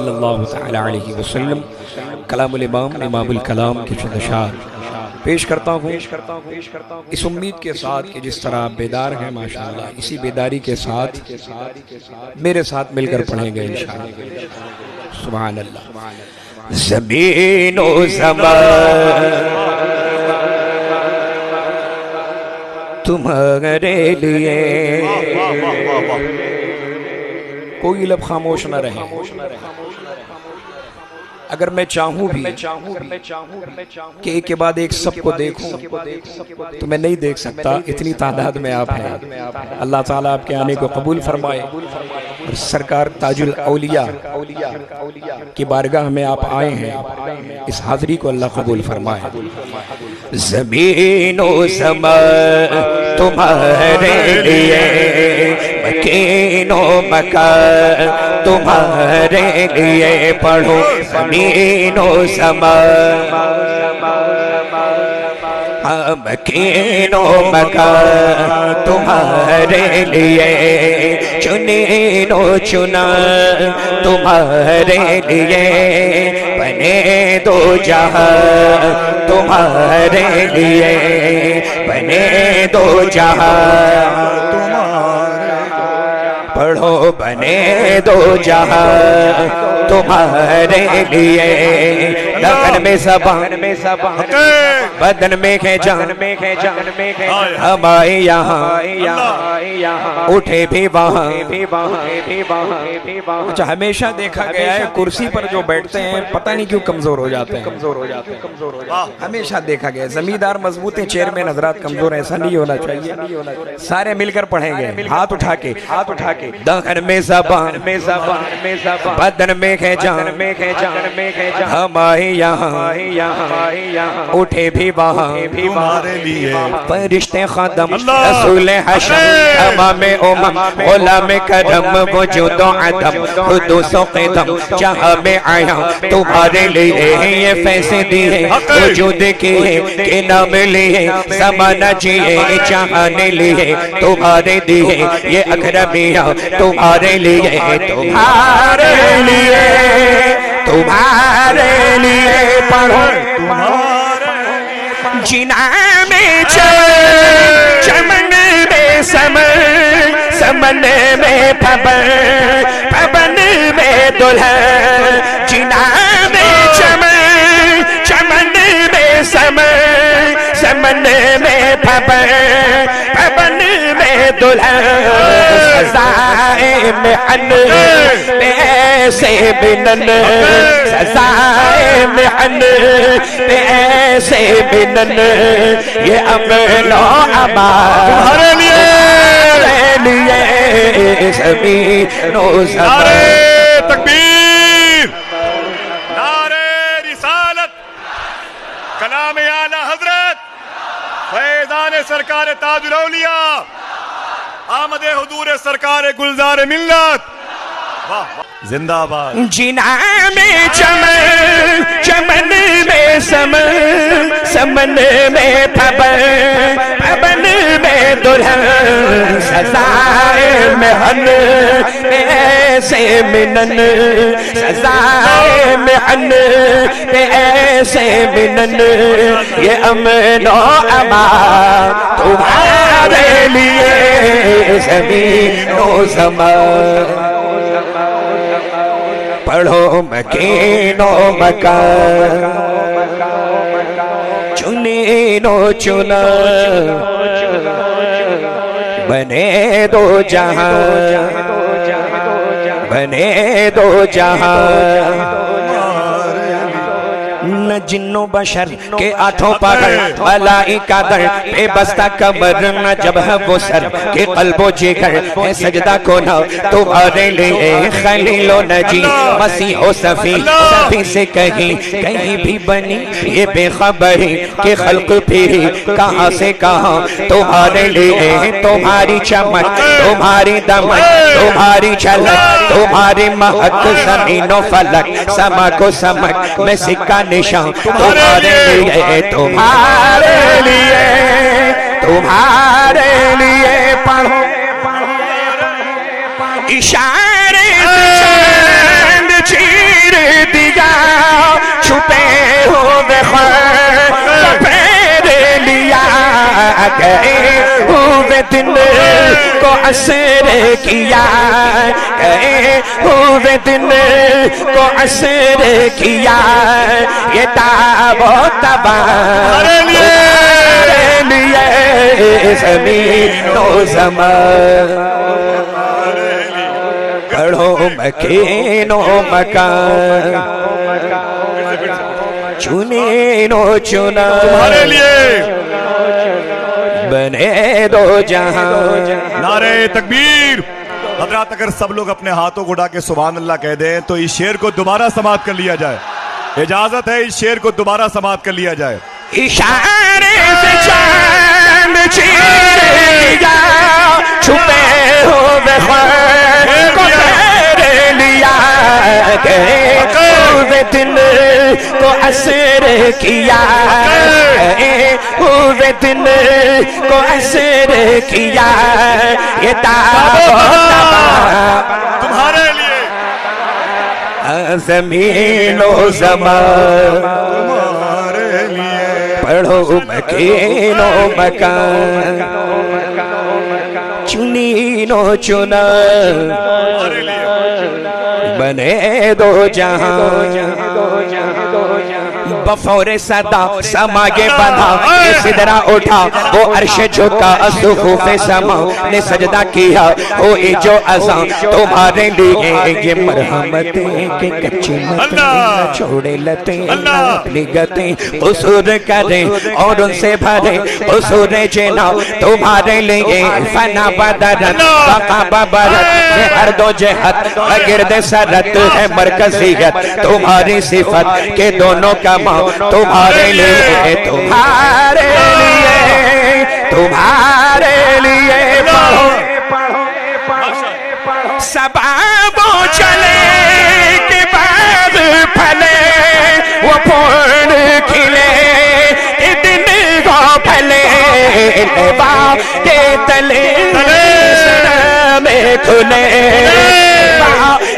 सल्लल्लाहु तआला अलैहि वसल्लम कलामुल इमाम इमामुल कलाम के चंद अशार पेश करता हूँ इस उम्मीद के साथ कि जिस तरह आप बेदार हैं माशाअल्लाह, इसी बेदारी के साथ मेरे साथ मिलकर पढ़ेंगे इंशाअल्लाह। सुभान अल्लाह। ज़मीन ओ ज़मान तुम्हारे लिए, कोई लब खामोश न रहे। अगर मैं चाहूं भी कि एक के बाद एक सबको देखूं तो मैं नहीं देख सकता, इतनी तादाद में आप हैं। अल्लाह ताला आपके आने को कबूल फरमाए और सरकार ताजुल औलिया की बारगाह में आप आए हैं, इस हाज़री को अल्लाह कबूल फरमाए। ज़मीन ओ ज़मान तुम्हारे लिए, मकीन ओ मकान तुम्हारे लिए, पढ़ो ज़मीन ओ ज़मान, मकीन ओ मकान तुम्हारे लिए, चुनीन ओ चुना तुम्हारे लिए, बने दो जहां तुम्हारे लिए, बने दो जहां पढ़ो, बने दो जहां तुम्हारे लिए। लगन में ज़बान में बदन में है जान हम आए यहाँ उठे भी वहाँ। अच्छा, हमेशा देखा गया है कुर्सी पर जो बैठते हैं पता नहीं क्यों कमजोर हो जाते हैं, हमेशा देखा गया है। जमींदार मजबूत है, चेयरमैन हजरात कमजोर है, ऐसा नहीं होना चाहिए। सारे मिलकर पढ़ेंगे, हाथ उठा के दहन में ज़बान बदन में है जान हम आए यहाँ उठे भी वहाँ। फरिश्ते ख़दम रसूल हशम तमाम उम्म गुलाम करम वजूद अदम हुदूस क़दम जहाँ में आया तुम्हारे लिए, ये फैसे दिए वजूद किए के नाम लिए, ज़माना जिए चाहने लिए तुम्हारे दिए, ये अकरमिया तुम्हारे लिए, तुम्हारे लिए, तुम्हारे लिए पढ़ो जिना में चमन में समन में पवन में दुल्हन, जिना में चमन में समन में पवन में दुल्हन, सजाए में अन पैसे बिनन, सजाए में अन पैसे बिनन, ये अमलो अमा तुम्हारे लिए ज़मीनो ज़मान। तकबीर, नारे रिसालत, कलाम आला हजरत फैज़ान सरकार ताजुल औलिया, आमदे हुजूर सरकार गुलजार मिल्लत, जिंदाबाद। जिना में चमन में समन में पवन में दुल्हन, सजाए में हन ऐसे मिनन, सजाए में हन ऐसे मिनन, ये अमनो अमा तुम्हारे लिए ज़मीनो ज़मान। पढ़ो मकीनो मकान चुनीनो चुना, बने दो जहां बने दो जहां। न जिन्नो बशर के आठों पगर मलाइका दर बेबस्ता कमर, न जब है वो सर के कल्बो जिगर है सजदा को न तुम्हारे लिए। खलीलो नजी मसीहो सफी सभी से कहीं भी बनी ये बेखबरी के खल्क फिरी कहाँ से कहाँ तुम्हारे लिए। तुम्हारी चमक तुम्हारी दमक तुम्हारी झलक तुम्हारी महक, ज़मीनो फलक समा को समक में सिक्का निशान तुम्हारे लिए, तुम्हारे लिए, तुम्हारे लिए पढ़ो इशारे से चंद चीज असर किया, गए हुए दिन को असर किया, ये ताबो तबा लिए ज़मीनो ज़मान, पढ़ो मकीनो मकान, चुने नो चुना तुम्हारे लिए बने दो जहां। नारे तकबीर। हजरात अगर सब लोग अपने हाथों को उठा के सुभान अल्लाह कह दें तो इस शेर को दोबारा समाप्त कर लिया जाए। इजाजत है, इस शेर को दोबारा समाप्त कर लिया जाए। इशारे से चांद चीर लिया, छुपे हुए ख्वाब को घेर लिया, गए हुए दिन को असर किया, गए हुए दिन को असर किया, ये तुम्हारे लिए ज़मीनो ज़मान, तुम्हारे लिए पढ़ो मकीनो मकान, चुनीनो चुना तुम्हारे लिए बने दो जहां, बफौरे सदा समागे बंधा, सिदरा उठा वो अर्श झुका, सुखूफे समा ने सजदा किया, हो जो अज़ां तुम्हारे लिए, ये मरहमतें के कच्चे मत छोड़े लते, अपनी गतें कसूर करें और उनसे भरे कसूर जेना, तुम्हारे लिए फना बदरत बका बबरत में हर दो जहत गिरद सरत है मरकजियत, तुम्हारी सिफत के दोनों का तुम्हारे लिए, तुम्हारे लिए, तुम्हारे लिए पढ़ो सबाबो चले के बाद फले, वो फूल खिले के दिन को फले, लेबा के तले में खुले,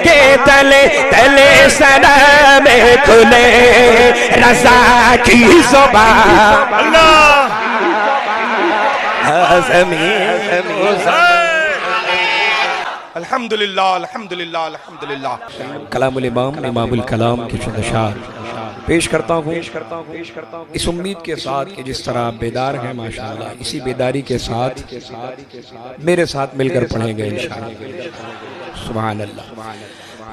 के तले तले सना में खुले, रज़ा की ज़ुबान अल्हम्दुलिल्लाह अल्हम्दुलिल्लाह अल्हम्दुलिल्लाह। कलामुल इमाम इमामुल कलाम के चंद अशार पेश करता हूँ इस उम्मीद के साथ कि जिस तरह आप बेदार हैं माशाअल्लाह, इसी बेदारी के साथ मेरे साथ मिलकर पढ़ेंगे इंशाअल्लाह। सुभान अल्लाह।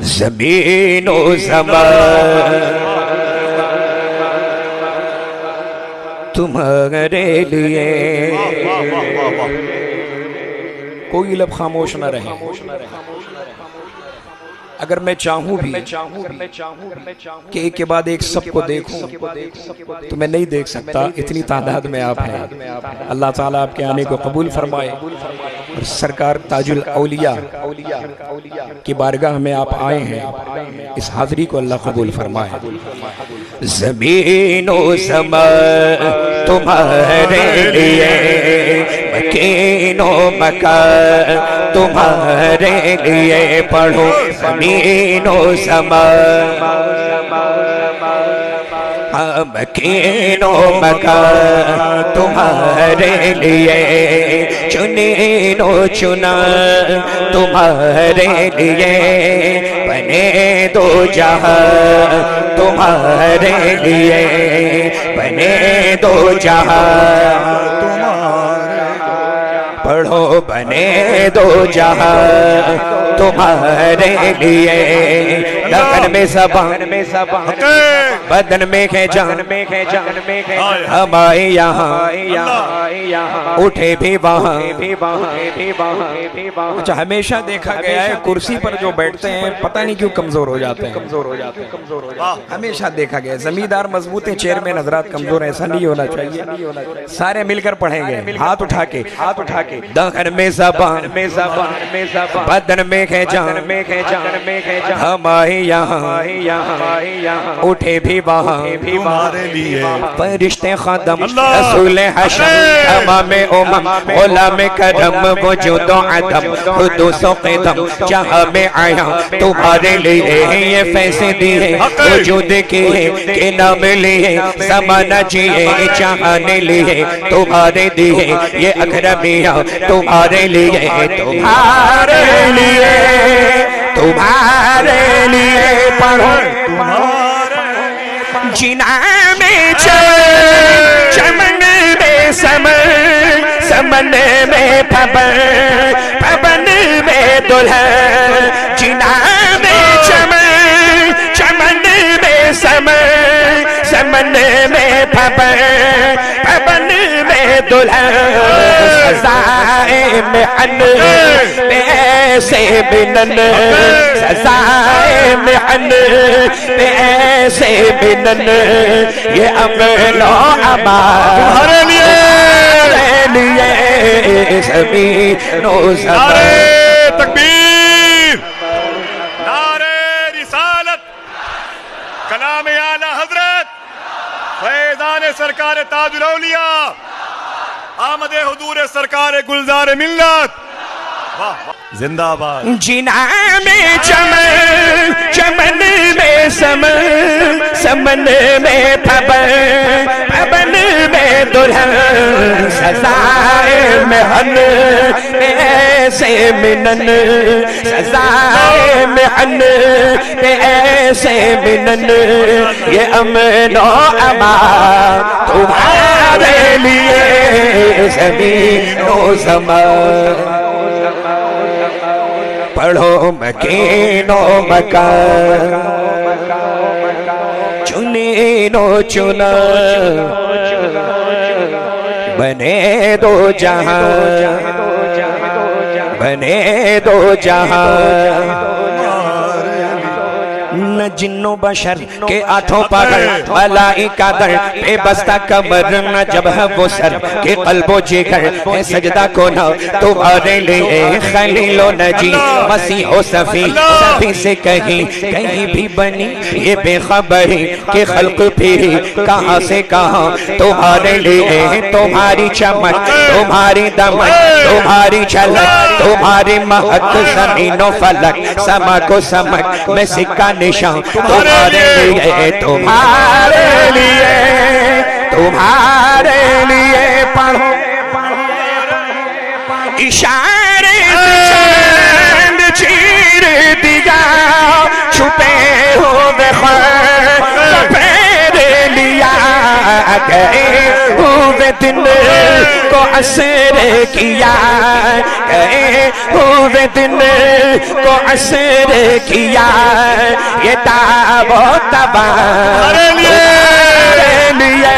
ज़मीनो ज़मान तुम्हारे लिए, कोई लब खामोश न रहे। अगर मैं चाहूं भी कि एक के बाद एक सबको देखूं तो मैं नहीं देख सकता, इतनी तादाद में आप हैं। अल्लाह ताला आपके आने को कबूल फरमाए और सरकार ताजुल औलिया की बारगाह में आप आए हैं, इस हाजिरी को अल्लाह कबूल फरमाए। ज़मीनो ज़मान तुम्हारे लिए, मकीनो मकान तुम्हारे लिए, पढ़ो ज़मीनो ज़मान, मकीनो मकान तुम्हारे लिए, चुनीनो चुना तुम्हारे लिए, बने दो जहां तुम्हारे लिए, बने दो जहां, पढ़ो बने दो जहां तुम्हारे लिए, लगन में ज़बान बदन में है जान, हम आए यहाँ उठे भी वहाँ। अच्छा, हमेशा देखा गया है कुर्सी पर जो बैठते हैं पता नहीं क्यों कमजोर हो जाते हैं, हमेशा देखा गया। जमींदार मजबूत है, चेयरमैन हजरात कमजोर है, ऐसा नहीं होना चाहिए। सारे मिलकर पढ़ेंगे हाथ उठा के, दखन में ज़बान बदन में है जान, हम आए यहाँ उठे भी वहाँ तुम्हारे लिए फरिश्ते खदम अल्लाह। रसूल हशम तमाम उमम गुलाम करम वजूद अदम हुदूस क़दम जहाँ में आया तुम्हारे लिए ये फैसे दिए वजूद के नाम लिए समाना जिए चाहने लिए तुम्हारे दिए ये अकरमिया तुम्हारे लिए तुम्हारे लिए पढ़ो जिना में चमन में समन में पवन में दुल्हन जिना में चमन में समन में पवन में दुल्हन सजाए में अन पैसे बिनन सजाए में अन पैसे बिनन ये अमलो अमा तुम्हारे लिए सभी नो नारे तकबीर, नारे रिसालत, कलाम आला हजरत फैज़ान सरकार ताजुल औलिया आमदे हुजूर सरकार गुलजार मिल्लत, जिंदाबाद। जिना में चमन में समन में पवन में दुल्हन सजाए में हन ऐसे मिनन सजाए में हन ऐसे मिनन ये अमनो अमा तुम्हारे लिए ज़मीनो ज़मान पढ़ो मकीनो मकान चुनीनो चुना बने दो जहां बने दो जहां न जिन्नो बशर के आठों पगर मलाइका दर बेबस्ता कमर न जब है वो सर के कल्बो जिगर है सजदा को न तुम्हारे लिए खलीलो नजी मसीहो सफी सभी से कहीं भी बनी ये बेखबरी के खल्क फिरी कहाँ से कहाँ तुम्हारे लिए तुम्हारी चमक तुम्हारी दमक तुम्हारी झलक तुम्हारी महक जमीनो फलक समा को समक में सिक्का निशान तुम्हारे लिए पढ़ो इशारे से चांद चीर दिया छुपे हुए सफेद लिया गए हुए दिन को असर किया गए हुए दिन को असर किया ये ताबो तबा लिए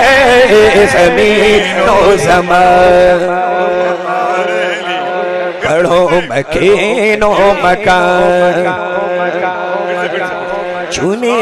ज़मीनो ज़मान पढ़ो मकीनो मकान चुने